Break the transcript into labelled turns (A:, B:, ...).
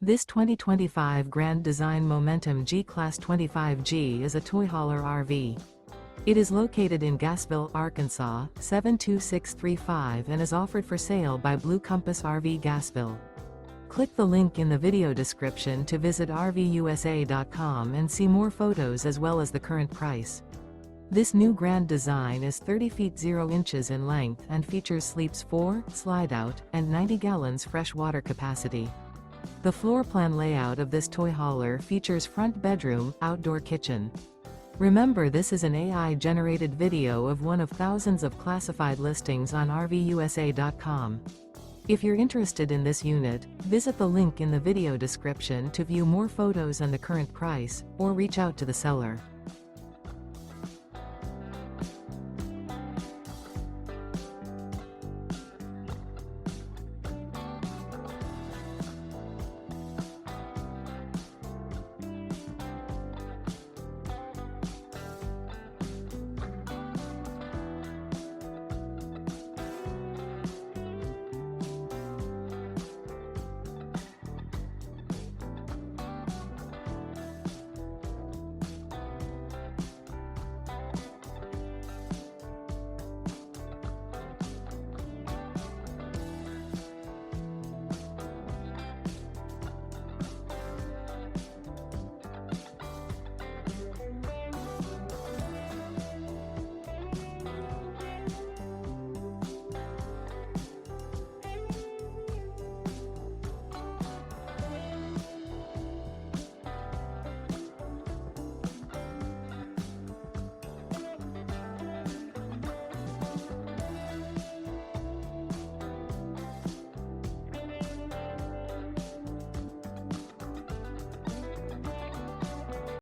A: This 2025 Grand Design Momentum G-Class 25G is a toy hauler RV. It is located in Gassville, Arkansas, 72635 and is offered for sale by Blue Compass RV Gassville. Click the link in the video description to visit RVUSA.com and see more photos as well as the current price. This new grand design is 30 feet 0 inches in length and features sleeps 4, Slideout, and 90 gallons fresh water capacity. The floor plan layout of this toy hauler features front bedroom, outdoor kitchen. Remember, this is an AI-generated video of one of thousands of classified listings on RVUSA.com. If you're interested in this unit, visit the link in the video description to view more photos and the current price, or reach out to the seller.